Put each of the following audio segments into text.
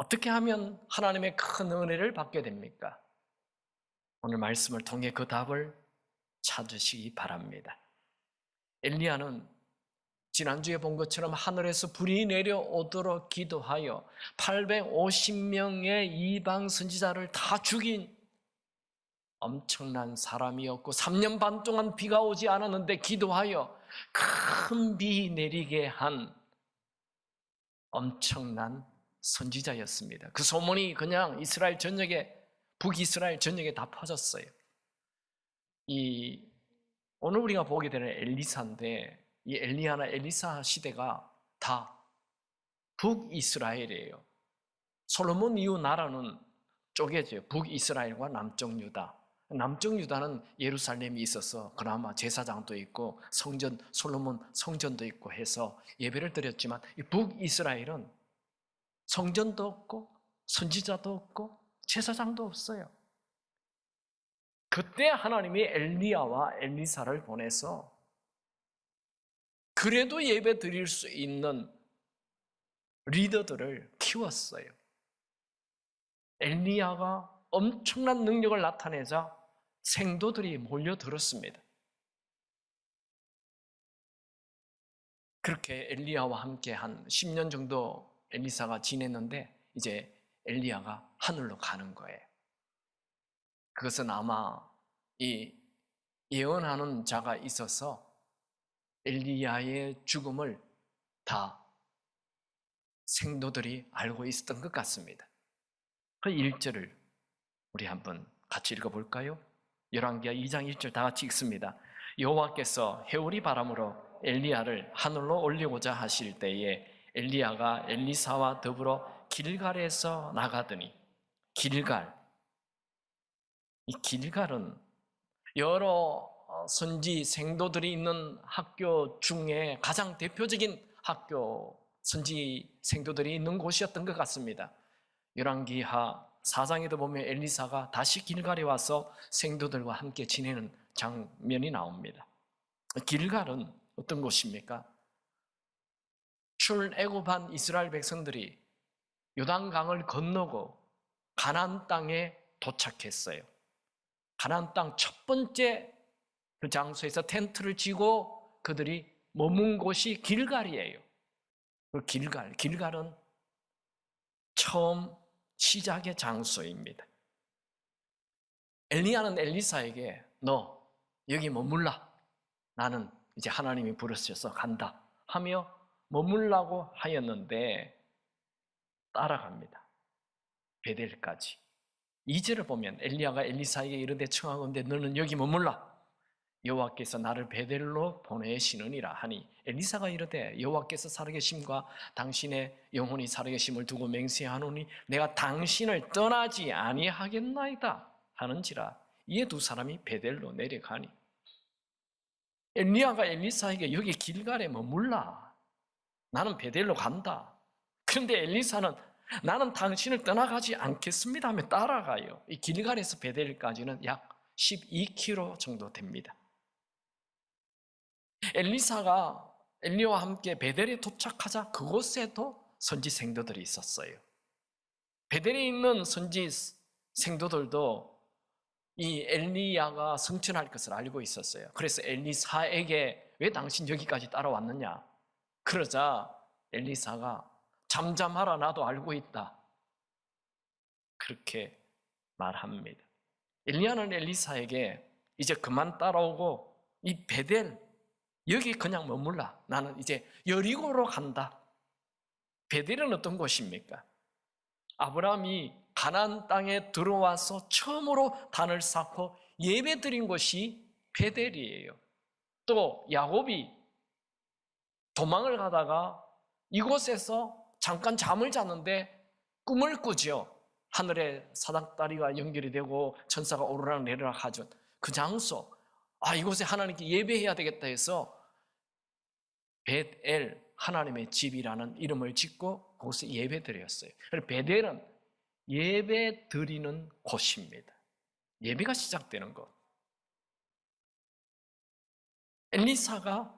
어떻게 하면 하나님의 큰 은혜를 받게 됩니까? 오늘 말씀을 통해 그 답을 찾으시기 바랍니다. 엘리야는 지난주에 본 것처럼 하늘에서 불이 내려오도록 기도하여 850명의 이방 선지자를 다 죽인 엄청난 사람이었고 3년 반 동안 비가 오지 않았는데 기도하여 큰 비 내리게 한 엄청난 선지자였습니다. 그 소문이 그냥 이스라엘 전역에, 북이스라엘 전역에 다 퍼졌어요. 오늘 우리가 보게 되는 엘리사인데 이 엘리야나 엘리사 시대가 다 북이스라엘이에요. 솔로몬 이후 나라는 쪼개져요. 북이스라엘과 남쪽 유다. 남쪽 유다는 예루살렘이 있어서 그나마 제사장도 있고 성전, 솔로몬 성전도 있고 해서 예배를 드렸지만 이 북이스라엘은 성전도 없고 선지자도 없고 제사장도 없어요. 그때 하나님이 엘리야와 엘리사를 보내서 그래도 예배 드릴 수 있는 리더들을 키웠어요. 엘리야가 엄청난 능력을 나타내자 생도들이 몰려들었습니다. 그렇게 엘리야와 함께 한 10년 정도 엘리사가 지냈는데 이제 엘리야가 하늘로 가는 거예요. 그것은 아마 이 예언하는 자가 있어서 엘리야의 죽음을 다 생도들이 알고 있었던 것 같습니다. 그 1절을 우리 한번 같이 읽어볼까요? 열왕기하 2장 1절 다 같이 읽습니다. 여호와께서 해오리 바람으로 엘리야를 하늘로 올리고자 하실 때에 엘리야가 엘리사와 더불어 길갈에서 나가더니 이 길갈은 여러 선지 생도들이 있는 학교 중에 가장 대표적인 학교, 선지 생도들이 있는 곳이었던 것 같습니다. 열왕기하 4장에도 보면 엘리사가 다시 길갈에 와서 생도들과 함께 지내는 장면이 나옵니다. 길갈은 어떤 곳입니까? 출애굽한 이스라엘 백성들이 요단강을 건너고 가나안 땅에 도착했어요. 가나안 땅 첫 번째 그 장소에서 텐트를 치고 그들이 머문 곳이 길갈이에요. 그 길갈은 처음 시작의 장소입니다. 엘리야는 엘리사에게 너 여기 머물라. 나는 이제 하나님이 부르셔서 간다 하며 머물라고 하였는데 따라갑니다. 베델까지. 2절을 보면 엘리야가 엘리사에게 이르되 청하건대 너는 여기 머물라. 여호와께서 나를 베델로 보내시느니라 하니 엘리사가 이르되 여호와께서 살아계심과 당신의 영혼이 살아계심을 두고 맹세하노니 내가 당신을 떠나지 아니하겠나이다 하는지라. 이에 두 사람이 베델로 내려가니 엘리야가 엘리사에게 여기 길갈에 머물라. 나는 베델로 간다. 그런데 엘리사는 나는 당신을 떠나가지 않겠습니다 하며 따라가요. 이 길갈에서 베델까지는 약 12km 정도 됩니다. 엘리사가 엘리야와 함께 베델에 도착하자 그곳에도 선지 생도들이 있었어요. 베델에 있는 선지 생도들도 이 엘리야가 승천할 것을 알고 있었어요. 그래서 엘리사에게 왜 당신 여기까지 따라왔느냐? 그러자 엘리사가 잠잠하라 나도 알고 있다. 그렇게 말합니다. 엘리야는 엘리사에게 이제 그만 따라오고 이 베델 여기 그냥 머물라. 나는 이제 여리고로 간다. 베델은 어떤 곳입니까? 아브라함이 가나안 땅에 들어와서 처음으로 단을 쌓고 예배 드린 곳이 베델이에요. 또 야곱이 도망을 가다가 이곳에서 잠깐 잠을 자는데 꿈을 꾸죠. 하늘에 사닥다리가 연결이 되고 천사가 오르락 내리락 하죠. 그 장소, 이곳에 하나님께 예배해야 되겠다 해서 벳엘, 하나님의 집이라는 이름을 짓고 그곳에 예배 드렸어요. 그래서 베델은 예배 드리는 곳입니다. 예배가 시작되는 곳. 엘리사가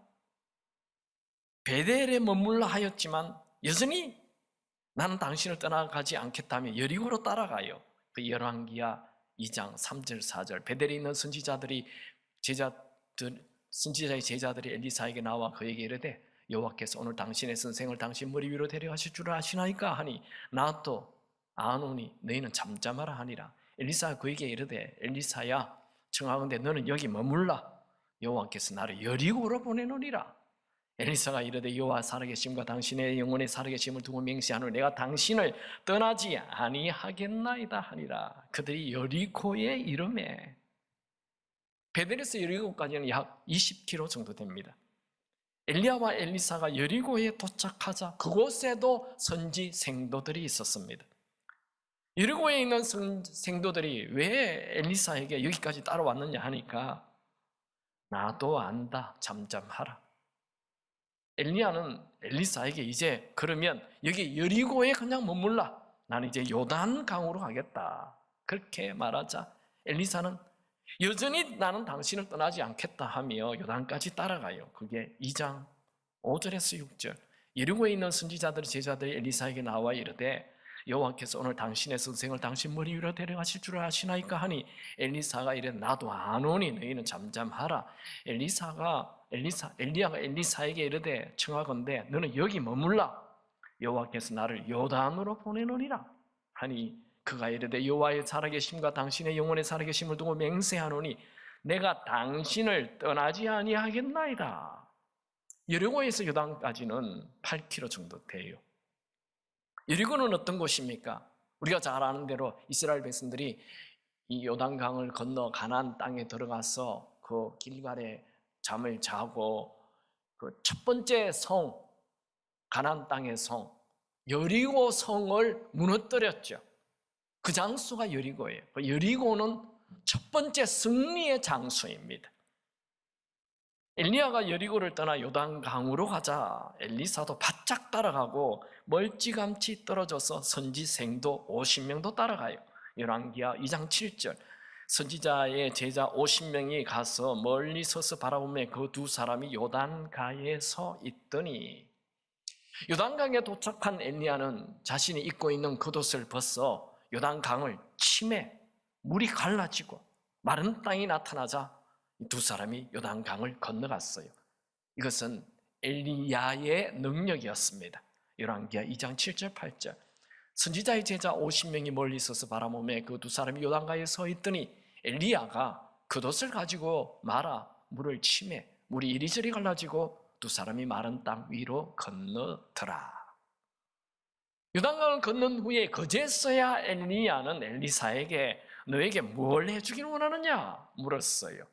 베델에 머물러 하였지만 여전히 나는 당신을 떠나가지 않겠다며 여리고로 따라가요. 그 열왕기야 2장 3절 4절 베델에 있는 선지자의 제자들이 엘리사에게 나와 그에게 이르되 여호와께서 오늘 당신의 선생을 당신 머리 위로 데려가실 줄 아시나이까 하니 나 또 아노니 너희는 잠잠하라 하니라. 엘리사가 그에게 이르되 엘리사야 청하건대 너는 여기 머물라 여호와께서 나를 여리고로 보내노니라. 엘리사가 이르되 여호와 살아계심과 당신의 영혼의 살아계심을 두고 맹세하노니 내가 당신을 떠나지 아니하겠나이다 하니라. 그들이 여리고에 이르매 베델에서 여리고까지는 약 20km 정도 됩니다. 엘리야와 엘리사가 여리고에 도착하자 그곳에도 선지 생도들이 있었습니다. 여리고에 있는 생도들이 왜 엘리사에게 여기까지 따라왔느냐 하니까 나도 안다 잠잠하라. 엘리야는 엘리사에게 이제 그러면 여기 여리고에 그냥 머물라. 나는 이제 요단 강으로 가겠다. 그렇게 말하자 엘리사는 여전히 나는 당신을 떠나지 않겠다 하며 요단까지 따라가요. 그게 2장 5절에서 6절. 여리고에 있는 선지자들의 제자들이 엘리사에게 나와 이르되 여호와께서 오늘 당신의 선생을 당신 머리 위로 데려가실 줄 아시나이까 하니 엘리사가 이르되 나도 아노니 너희는 잠잠하라. 엘리야가 엘리사에게 이르되 청하건대 너는 여기 머물라 여호와께서 나를 요단으로 보내노니라 하니 그가 이르되 여호와의 살아계심과 당신의 영혼의 살아계심을 두고 맹세하노니 내가 당신을 떠나지 아니하겠나이다. 여리고에서 요단까지는 8km 정도 돼요. 여리고는 어떤 곳입니까? 우리가 잘 아는 대로 이스라엘 백성들이 이 요단강을 건너 가나안 땅에 들어가서 그 길갈에 잠을 자고 그 첫 번째 성, 가나안 땅의 성 여리고 성을 무너뜨렸죠. 그 장소가 여리고예요. 여리고는 첫 번째 승리의 장소입니다. 엘리야가 여리고를 떠나 요단강으로 가자 엘리사도 바짝 따라가고 멀찌감치 떨어져서 선지생도 50명도 따라가요. 열왕기야 2장 7절 선지자의 제자 50명이 가서 멀리 서서 바라보며 그 두 사람이 요단가에 서 있더니 요단강에 도착한 엘리야는 자신이 입고 있는 겉옷을 벗어 요단강을 치매 물이 갈라지고 마른 땅이 나타나자 두 사람이 요단강을 건너갔어요. 이것은 엘리야의 능력이었습니다. 열왕기야 2장 7절 8절 선지자의 제자 50명이 멀리 서서 바라보며 그 두 사람이 요단강에 서 있더니 엘리야가 겉옷을 가지고 말아 물을 치매 물이 이리저리 갈라지고 두 사람이 마른 땅 위로 건너더라. 요단강을 건넌 후에 그제서야 엘리야는 엘리사에게 너에게 뭘 해주길 원하느냐 물었어요.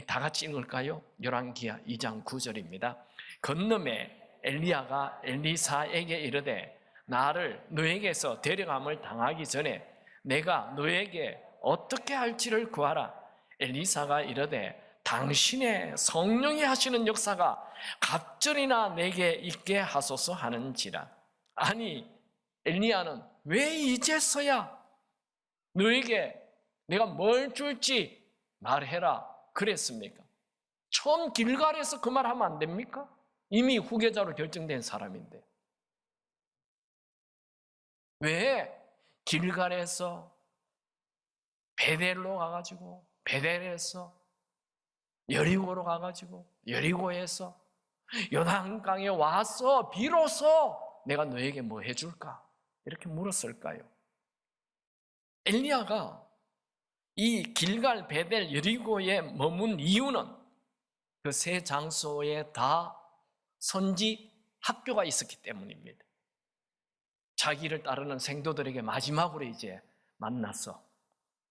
다 같이 읽을까요? 열왕기야 2장 9절입니다. 건너매 엘리야가 엘리사에게 이르되 나를 너에게서 데려감을 당하기 전에 내가 너에게 어떻게 할지를 구하라. 엘리사가 이르되 당신의 성령이 하시는 역사가 갑절이나 내게 있게 하소서 하는지라. 아니 엘리야는 왜 이제서야 너에게 내가 뭘 줄지 말해라 그랬습니까? 처음 길갈에서 그 말 하면 안 됩니까? 이미 후계자로 결정된 사람인데 왜 길갈에서 베델로 가가지고 베델에서 여리고로 가가지고 여리고에서 요단강에 와서 비로소 내가 너에게 뭐 해줄까? 이렇게 물었을까요? 엘리야가 이 길갈, 베델, 여리고에 머문 이유는 그 세 장소에 다 선지 학교가 있었기 때문입니다. 자기를 따르는 생도들에게 마지막으로 이제 만나서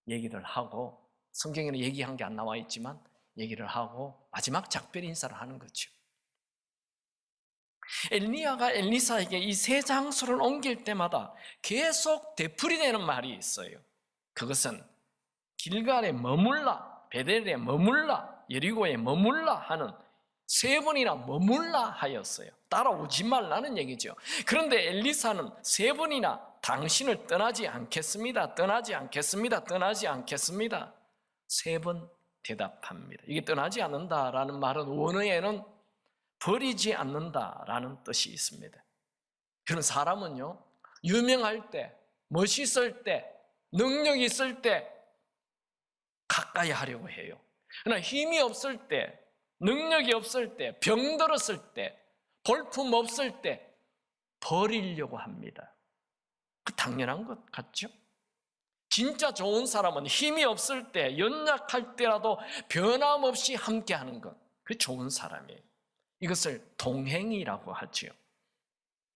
얘기를 하고 성경에는 얘기한 게 안 나와 있지만 얘기를 하고 마지막 작별 인사를 하는 거죠. 엘리야가 엘리사에게 이 세 장소를 옮길 때마다 계속 되풀이되는 말이 있어요. 그것은 길갈에 머물라, 베델에 머물라, 여리고에 머물라 하는 세 번이나 머물라 하였어요. 따라오지 말라는 얘기죠. 그런데 엘리사는 세 번이나 당신을 떠나지 않겠습니다. 떠나지 않겠습니다. 떠나지 않겠습니다. 세 번 대답합니다. 이게 떠나지 않는다라는 말은 원어에는 버리지 않는다라는 뜻이 있습니다. 그런 사람은요 유명할 때, 멋있을 때, 능력 있을 때 가까이 하려고 해요. 그러나 힘이 없을 때, 능력이 없을 때, 병들었을 때, 볼품 없을 때 버리려고 합니다. 그 당연한 것 같죠? 진짜 좋은 사람은 힘이 없을 때, 연약할 때라도 변함없이 함께하는 것, 그 좋은 사람이에요. 이것을 동행이라고 하죠.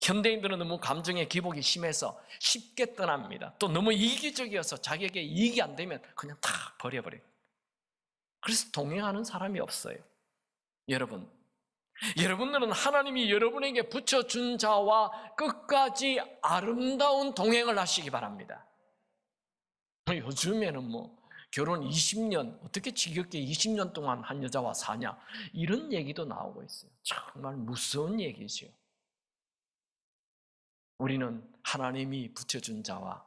현대인들은 너무 감정의 기복이 심해서 쉽게 떠납니다. 또 너무 이기적이어서 자기에게 이익이 안 되면 그냥 다 버려버려요. 그래서 동행하는 사람이 없어요. 여러분들은 하나님이 여러분에게 붙여준 자와 끝까지 아름다운 동행을 하시기 바랍니다. 요즘에는 결혼 20년, 어떻게 지겹게 20년 동안 한 여자와 사냐, 이런 얘기도 나오고 있어요. 정말 무서운 얘기죠. 우리는 하나님이 붙여준 자와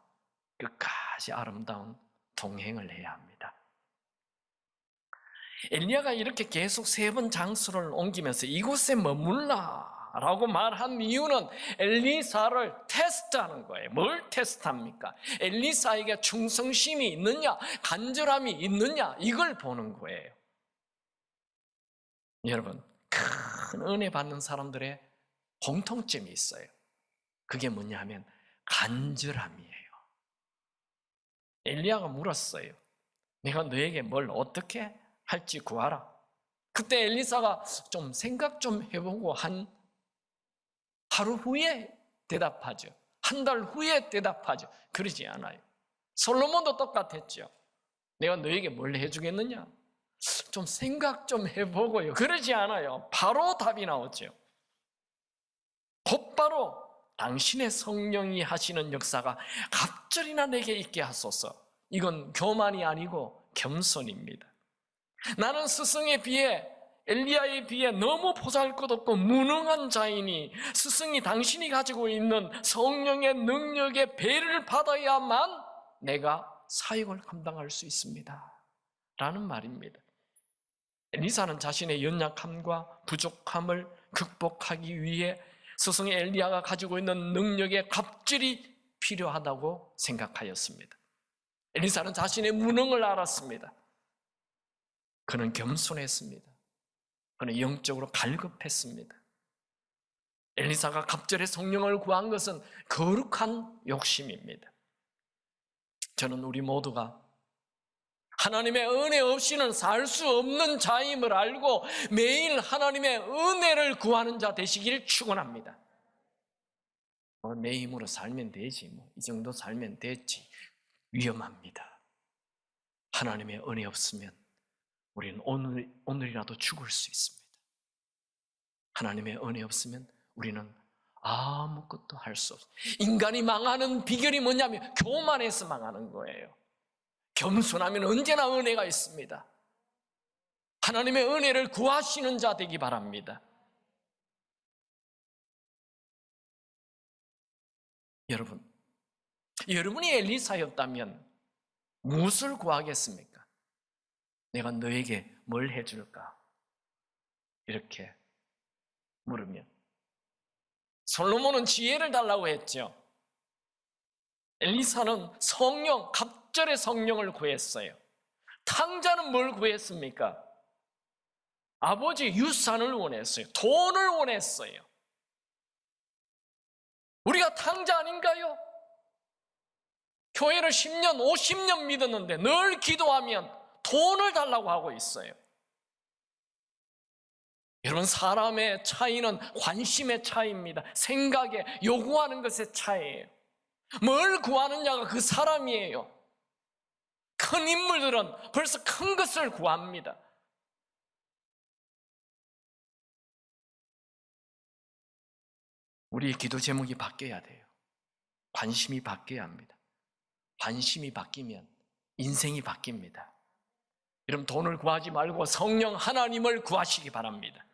끝까지 아름다운 동행을 해야 합니다. 엘리야가 이렇게 계속 3번 장소를 옮기면서 이곳에 머물라 라고 말한 이유는 엘리사를 테스트하는 거예요. 뭘 테스트합니까? 엘리사에게 충성심이 있느냐, 간절함이 있느냐, 이걸 보는 거예요. 여러분, 큰 은혜 받는 사람들의 공통점이 있어요. 그게 뭐냐 하면 간절함이에요. 엘리야가 물었어요. 내가 너에게 뭘 어떻게 할지 구하라. 그때 엘리사가 좀 생각 좀 해보고 한 하루 후에 대답하죠. 한 달 후에 대답하죠. 그러지 않아요. 솔로몬도 똑같았죠. 내가 너에게 뭘 해주겠느냐? 좀 생각 좀 해보고요. 그러지 않아요. 바로 답이 나오죠. 곧바로 당신의 성령이 하시는 역사가 갑절이나 내게 있게 하소서. 이건 교만이 아니고 겸손입니다. 나는 스승에 비해, 엘리야에 비해 너무 보잘것없고 무능한 자이니 스승이 당신이 가지고 있는 성령의 능력의 배를 받아야만 내가 사역을 감당할 수 있습니다 라는 말입니다. 엘리사는 자신의 연약함과 부족함을 극복하기 위해 스승의 엘리야가 가지고 있는 능력의 갑질이 필요하다고 생각하였습니다. 엘리사는 자신의 무능을 알았습니다. 그는 겸손했습니다. 그는 영적으로 갈급했습니다. 엘리사가 갑절의 성령을 구한 것은 거룩한 욕심입니다. 저는 우리 모두가 하나님의 은혜 없이는 살 수 없는 자임을 알고 매일 하나님의 은혜를 구하는 자 되시길 축원합니다. 내 힘으로 살면 되지, 이 정도 살면 됐지. 위험합니다. 하나님의 은혜 없으면 우리는 오늘이라도 죽을 수 있습니다. 하나님의 은혜 없으면 우리는 아무것도 할 수 없어요. 인간이 망하는 비결이 뭐냐면 교만해서 망하는 거예요. 겸손하면 언제나 은혜가 있습니다. 하나님의 은혜를 구하시는 자 되기 바랍니다. 여러분이 엘리사였다면 무엇을 구하겠습니까? 내가 너에게 뭘 해줄까? 이렇게 물으면 솔로몬은 지혜를 달라고 했죠. 엘리사는 성령, 갑절의 성령을 구했어요. 탕자는 뭘 구했습니까? 아버지 유산을 원했어요. 돈을 원했어요. 우리가 탕자 아닌가요? 교회를 10년, 50년 믿었는데 늘 기도하면 돈을 달라고 하고 있어요. 여러분, 사람의 차이는 관심의 차이입니다. 생각에, 요구하는 것의 차이예요. 뭘 구하느냐가 그 사람이에요. 큰 인물들은 벌써 큰 것을 구합니다. 우리의 기도 제목이 바뀌어야 돼요. 관심이 바뀌어야 합니다. 관심이 바뀌면 인생이 바뀝니다. 여러분, 돈을 구하지 말고 성령 하나님을 구하시기 바랍니다.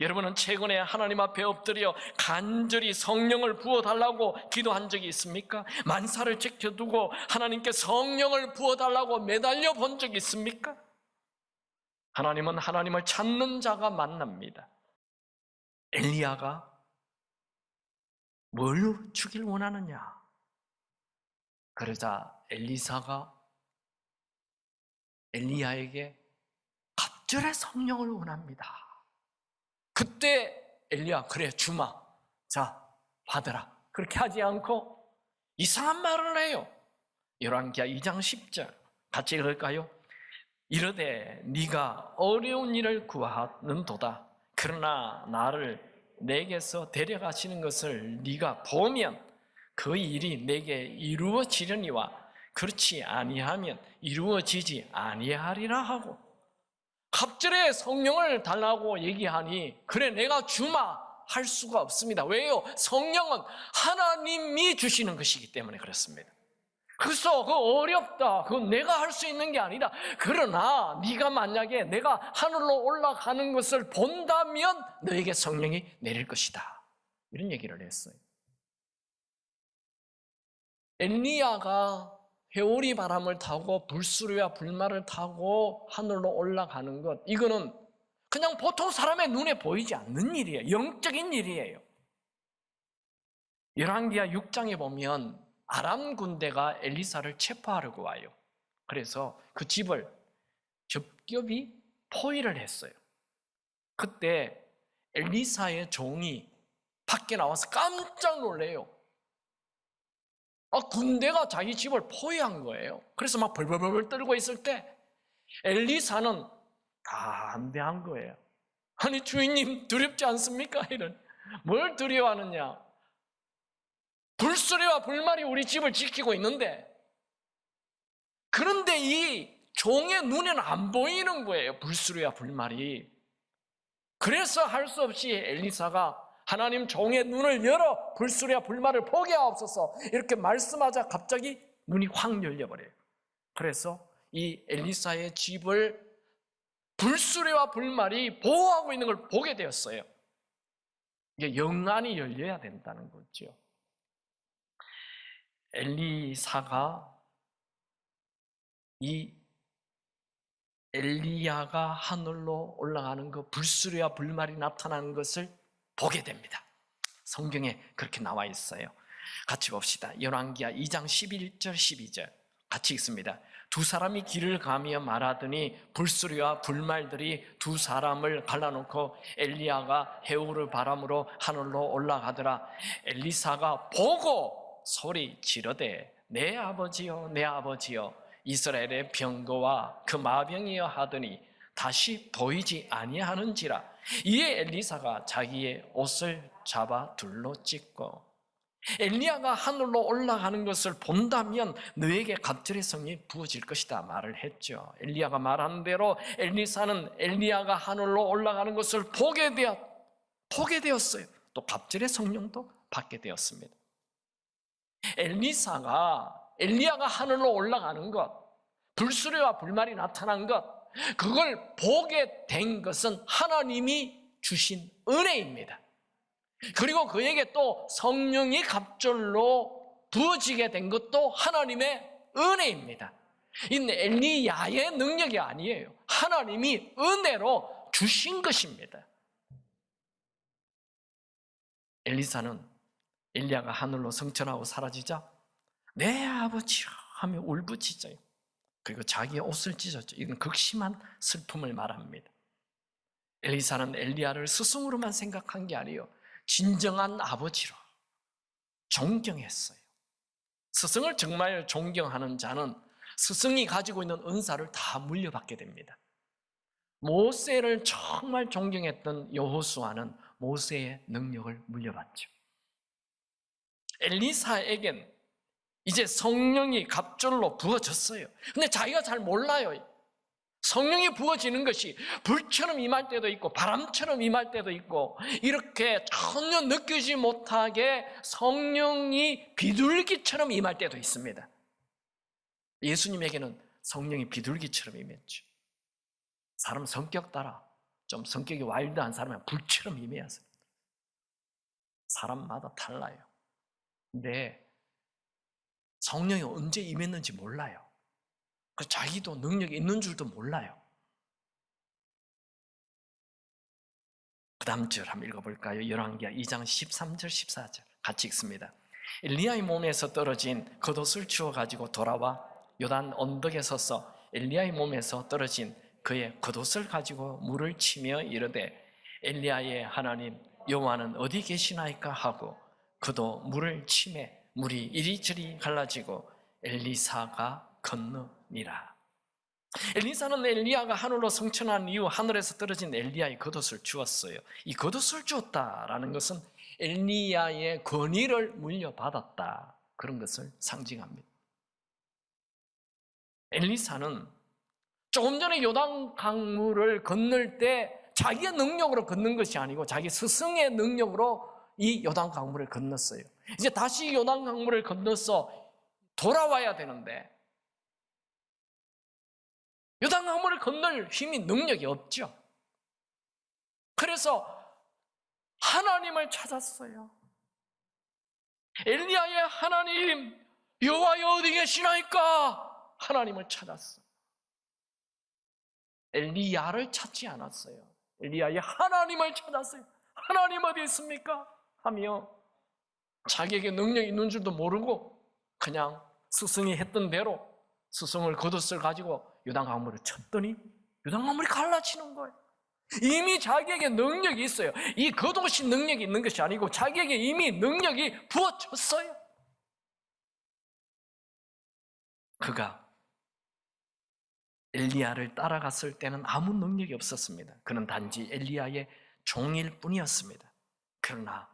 여러분은 최근에 하나님 앞에 엎드려 간절히 성령을 부어달라고 기도한 적이 있습니까? 만사를 지켜두고 하나님께 성령을 부어달라고 매달려 본 적이 있습니까? 하나님은 하나님을 찾는 자가 만납니다. 엘리야가 뭘 주길 원하느냐? 그러자 엘리사가 엘리야에게 갑절의 성령을 원합니다. 그때 엘리야, 그래 주마, 자 받으라. 그렇게 하지 않고 이상한 말을 해요. 열왕기하 2장 10절 같이 읽을까요? 이르되 네가 어려운 일을 구하는도다. 그러나 나를 내게서 데려가시는 것을 네가 보면 그 일이 내게 이루어지려니와 그렇지 아니하면 이루어지지 아니하리라 하고, 갑절의 성령을 달라고 얘기하니 그래 내가 주마 할 수가 없습니다. 왜요? 성령은 하나님이 주시는 것이기 때문에 그렇습니다. 그래서 그 어렵다, 그건 내가 할 수 있는 게 아니다. 그러나 네가 만약에 내가 하늘로 올라가는 것을 본다면 너에게 성령이 내릴 것이다, 이런 얘기를 했어요. 엘리야가 회오리 바람을 타고 불수리와 불말을 타고 하늘로 올라가는 것, 이거는 그냥 보통 사람의 눈에 보이지 않는 일이에요. 영적인 일이에요. 열왕기하 6장에 보면 아람 군대가 엘리사를 체포하려고 와요. 그래서 그 집을 겹겹이 포위를 했어요. 그때 엘리사의 종이 밖에 나와서 깜짝 놀래요. 군대가 자기 집을 포위한 거예요. 그래서 막 벌벌벌 떨고 있을 때 엘리사는 담대한 거예요. 아니 주인님 두렵지 않습니까? 이런, 뭘 두려워하느냐? 불수리와 불말이 우리 집을 지키고 있는데, 그런데 이 종의 눈에는 안 보이는 거예요, 불수리와 불말이. 그래서 할 수 없이 엘리사가 하나님 종의 눈을 열어 불수리와 불말을 보게 하옵소서 이렇게 말씀하자 갑자기 눈이 확 열려버려요. 그래서 이 엘리사의 집을 불수리와 불말이 보호하고 있는 걸 보게 되었어요. 이게 영안이 열려야 된다는 거죠. 엘리사가 이 엘리야가 하늘로 올라가는 그 불수리와 불말이 나타나는 것을 보게 됩니다. 성경에 그렇게 나와 있어요. 같이 봅시다. 열왕기하 2장 11절 12절 같이 읽습니다. 두 사람이 길을 가며 말하더니 불수리와 불말들이 두 사람을 갈라놓고 엘리야가 해오르 바람으로 하늘로 올라가더라. 엘리사가 보고 소리 지르되 내 아버지여 내 아버지여 이스라엘의 병거와 그 마병이여 하더니 다시 보이지 아니하는지라. 이에 엘리사가 자기의 옷을 잡아 둘로 찢고, 엘리야가 하늘로 올라가는 것을 본다면 너에게 갑절의 성령이 부어질 것이다 말을 했죠. 엘리야가 말한 대로 엘리사는 엘리야가 하늘로 올라가는 것을 보게 되었어요. 또 갑절의 성령도 받게 되었습니다. 엘리야가 하늘로 올라가는 것, 불수리와 불말이 나타난 것, 그걸 보게 된 것은 하나님이 주신 은혜입니다. 그리고 그에게 또 성령이 갑절로 부어지게 된 것도 하나님의 은혜입니다. 이 엘리야의 능력이 아니에요. 하나님이 은혜로 주신 것입니다. 엘리사는 엘리야가 하늘로 성천하고 사라지자 내 아버지여 하며 울부짖어요. 그리고 자기의 옷을 찢었죠. 이건 극심한 슬픔을 말합니다. 엘리사는 엘리야를 스승으로만 생각한 게 아니에요. 진정한 아버지로 존경했어요. 스승을 정말 존경하는 자는 스승이 가지고 있는 은사를 다 물려받게 됩니다. 모세를 정말 존경했던 여호수아는 모세의 능력을 물려받죠. 엘리사에겐 이제 성령이 갑절로 부어졌어요. 근데 자기가 잘 몰라요. 성령이 부어지는 것이 불처럼 임할 때도 있고 바람처럼 임할 때도 있고, 이렇게 전혀 느끼지 못하게 성령이 비둘기처럼 임할 때도 있습니다. 예수님에게는 성령이 비둘기처럼 임했죠. 사람 성격 따라 좀 성격이 와일드한 사람은 불처럼 임해야 해요. 사람마다 달라요. 근데 성령이 언제 임했는지 몰라요. 자기도 능력이 있는 줄도 몰라요. 그 다음 절 한번 읽어볼까요? 열왕기하 2장 13절 14절 같이 읽습니다. 엘리야의 몸에서 떨어진 겉옷을 주워 가지고 돌아와 요단 언덕에 서서 엘리야의 몸에서 떨어진 그의 겉옷을 가지고 물을 치며 이르되 엘리야의 하나님 여호와는 어디 계시나이까 하고 그도 물을 치매 물이 이리저리 갈라지고 엘리사가 건너니라. 엘리사는 엘리야가 하늘로 승천한 이후 하늘에서 떨어진 엘리야의 겉옷을 주었어요. 이 겉옷을 주었다라는 것은 엘리야의 권위를 물려받았다, 그런 것을 상징합니다. 엘리사는 조금 전에 요단 강물을 건널 때 자기의 능력으로 건넌 것이 아니고 자기 스승의 능력으로 이 요단 강물을 건넜어요. 이제 다시 요단 강물을 건너서 돌아와야 되는데 요단 강물을 건널 힘이, 능력이 없죠. 그래서 하나님을 찾았어요. 엘리야의 하나님 여호와여 어디 계시나이까? 하나님을 찾았어요. 엘리야를 찾지 않았어요. 엘리야의 하나님을 찾았어요. 하나님 어디 있습니까? 하며 자기에게 능력이 있는 줄도 모르고 그냥 스승이 했던 대로 스승을 겉옷을 가지고 요단 강물을 쳤더니 요단 강물이 갈라지는 거예요. 이미 자기에게 능력이 있어요. 이 겉옷이 능력이 있는 것이 아니고 자기에게 이미 능력이 부어졌어요. 그가 엘리야를 따라갔을 때는 아무 능력이 없었습니다. 그는 단지 엘리야의 종일 뿐이었습니다. 그러나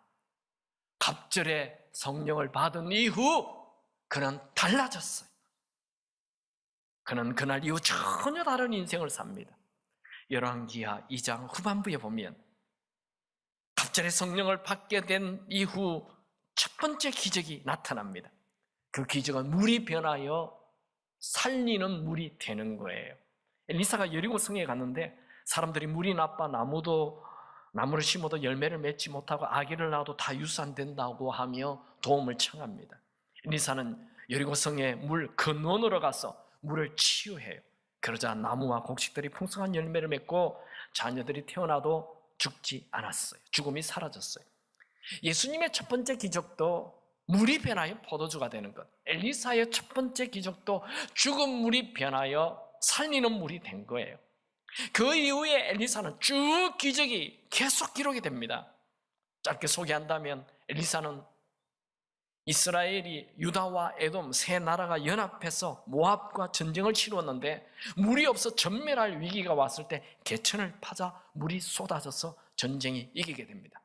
갑절의 성령을 받은 이후 그는 달라졌어요. 그는 그날 이후 전혀 다른 인생을 삽니다. 열왕기하 2장 후반부에 보면 갑절의 성령을 받게 된 이후 첫 번째 기적이 나타납니다. 그 기적은 물이 변하여 살리는 물이 되는 거예요. 엘리사가 여리고 성에 갔는데 사람들이 물이 나빠 나무를 심어도 열매를 맺지 못하고 아기를 낳아도 다 유산된다고 하며 도움을 청합니다. 엘리사는 여리고 성의 물 근원으로 가서 물을 치유해요. 그러자 나무와 곡식들이 풍성한 열매를 맺고 자녀들이 태어나도 죽지 않았어요. 죽음이 사라졌어요. 예수님의 첫 번째 기적도 물이 변하여 포도주가 되는 것, 엘리사의 첫 번째 기적도 죽은 물이 변하여 살리는 물이 된 거예요. 그 이후에 엘리사는 쭉 기적이 계속 기록이 됩니다. 짧게 소개한다면 엘리사는 이스라엘이 유다와 에돔 세 나라가 연합해서 모압과 전쟁을 치루었는데 물이 없어 전멸할 위기가 왔을 때 개천을 파자 물이 쏟아져서 전쟁이 이기게 됩니다.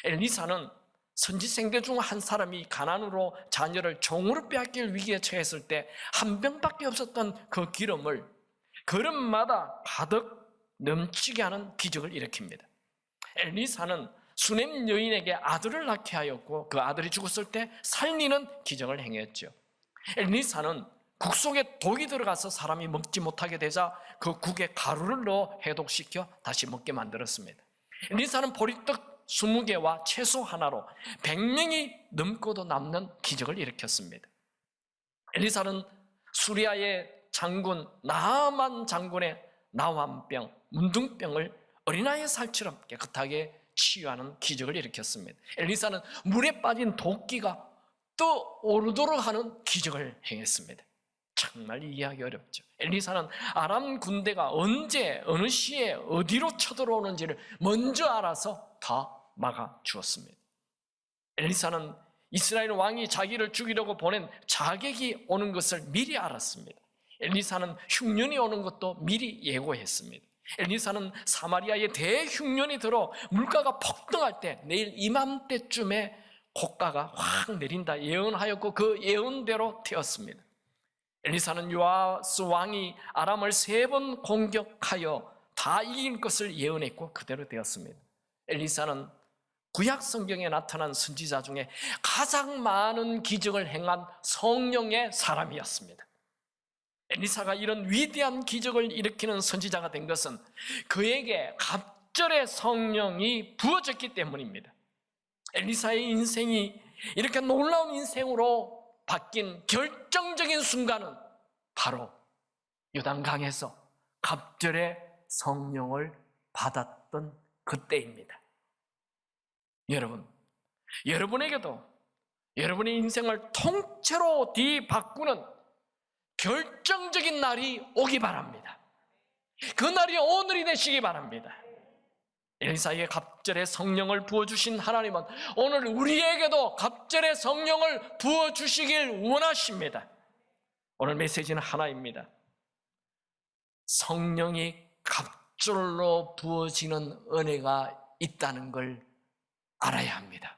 엘리사는 선지생들 중 한 사람이 가난으로 자녀를 종으로 빼앗길 위기에 처했을 때 한 병밖에 없었던 그 기름을 걸음마다 가득 넘치게 하는 기적을 일으킵니다. 엘리사는 수넴 여인에게 아들을 낳게 하였고 그 아들이 죽었을 때 살리는 기적을 행했죠. 엘리사는 국 속에 독이 들어가서 사람이 먹지 못하게 되자 그 국에 가루를 넣어 해독시켜 다시 먹게 만들었습니다. 엘리사는 보리떡 20개와 채소 하나로 100명이 넘고도 남는 기적을 일으켰습니다. 엘리사는 수리아의 장군 나아만 장군의 나환병, 문둥병을 어린아이의 살처럼 깨끗하게 치유하는 기적을 일으켰습니다. 엘리사는 물에 빠진 도끼가 또 오르도록 하는 기적을 행했습니다. 정말 이해하기 어렵죠. 엘리사는 아람 군대가 언제 어느 시에 어디로 쳐들어오는지를 먼저 알아서 다 막아주었습니다. 엘리사는 이스라엘 왕이 자기를 죽이려고 보낸 자객이 오는 것을 미리 알았습니다. 엘리사는 흉년이 오는 것도 미리 예고했습니다. 엘리사는 사마리아에 대흉년이 들어 물가가 폭등할 때 내일 이맘때쯤에 고가가 확 내린다 예언하였고 그 예언대로 되었습니다. 엘리사는 요아스 왕이 아람을 3번 공격하여 다 이길 것을 예언했고 그대로 되었습니다. 엘리사는 구약 성경에 나타난 선지자 중에 가장 많은 기적을 행한 성령의 사람이었습니다. 엘리사가 이런 위대한 기적을 일으키는 선지자가 된 것은 그에게 갑절의 성령이 부어졌기 때문입니다. 엘리사의 인생이 이렇게 놀라운 인생으로 바뀐 결정적인 순간은 바로 요단강에서 갑절의 성령을 받았던 그때입니다. 여러분, 여러분에게도 여러분의 인생을 통째로 뒤바꾸는 결정적인 날이 오기 바랍니다. 그 날이 오늘이 되시기 바랍니다. 엘리사에게 갑절의 성령을 부어주신 하나님은 오늘 우리에게도 갑절의 성령을 부어주시길 원하십니다. 오늘 메시지는 하나입니다. 성령이 갑절로 부어지는 은혜가 있다는 걸 알아야 합니다.